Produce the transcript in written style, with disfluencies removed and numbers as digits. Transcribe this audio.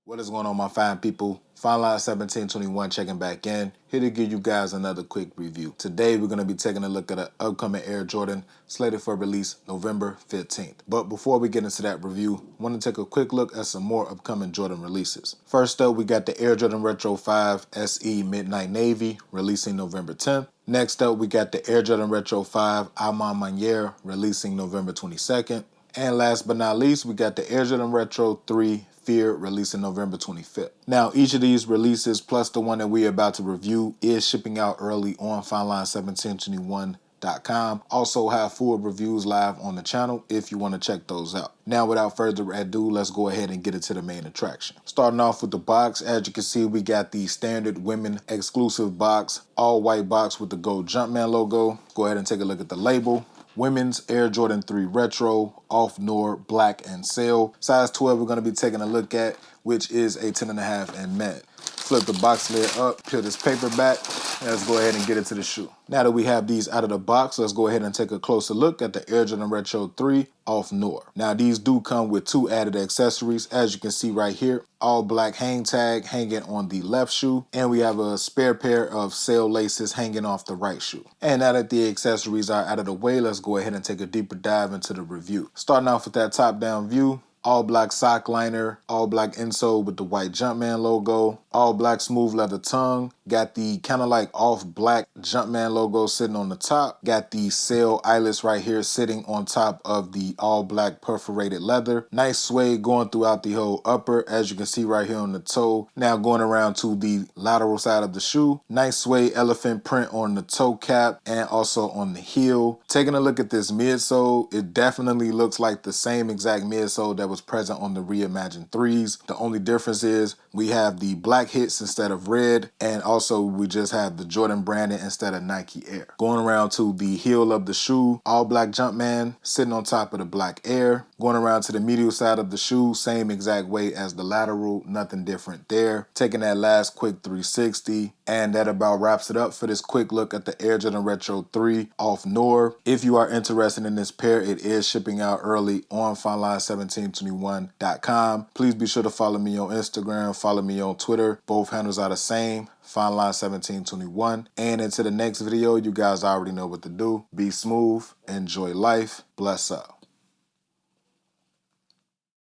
What is going on, my fine people? Fine Line 1721 checking back in, here to give you guys another quick review. Today we're going to be taking a look at an upcoming Air Jordan slated for release November 15th. But before we get into that review, I want to take a quick look at some more upcoming Jordan releases. First up, we got the Air Jordan Retro 5 SE Midnight Navy releasing November 10th. Next up, we got the Air Jordan Retro 5 Alma Manier releasing November 22nd. And last but not least, we got the Air Jordan Retro 3 Fear releasing November 25th. Now, each of these releases, plus the one that we're about to review, is shipping out early on FineLine1721.com. Also have full reviews live on the channel if you want to check those out. Now, without further ado, let's go ahead and get into the main attraction. Starting off with the box, as you can see, we got the standard women exclusive box, all white box with the gold Jumpman logo. Go ahead and take a look at the label. Women's Air Jordan 3 Retro, off Noir, black and sail. Size 12 we're going to be taking a look at, which is a 10.5 in men. Flip the box lid up, peel this paper back, and let's go ahead and get into the shoe. Now that we have these out of the box, let's go ahead and take a closer look at the Air Jordan Retro 3 off Noir. Now these do come with two added accessories, as you can see right here. All black hang tag hanging on the left shoe, and we have a spare pair of sail laces hanging off the right shoe. And now that the accessories are out of the way, let's go ahead and take a deeper dive into the review. Starting off with that top-down view. All black sock liner, all black insole with the white Jumpman logo, all black smooth leather tongue, got the kind of like off black Jumpman logo sitting on the top, got the sail eyelets right here sitting on top of the all black perforated leather. Nice suede going throughout the whole upper, as you can see right here on the toe. Now going around to the lateral side of the shoe, nice suede elephant print on the toe cap and also on the heel. Taking a look at this midsole, it definitely looks like the same exact midsole that was present on the reimagined 3s. The only difference is we have the black hits instead of red, and also we just have the Jordan branding instead of Nike Air. Going around to the heel of the shoe, all black Jumpman sitting on top of the black Air. Going around to the medial side of the shoe, same exact way as the lateral, nothing different there. Taking that last quick 360, and that about wraps it up for this quick look at the Air Jordan Retro 3 off Noir. If you are interested in this pair, it is shipping out early on FineLine1721.com. Please be sure to follow me on Instagram, follow me on Twitter. Both handles are the same, FineLine1721. And until the next video, you guys already know what to do. Be smooth, enjoy life, bless up.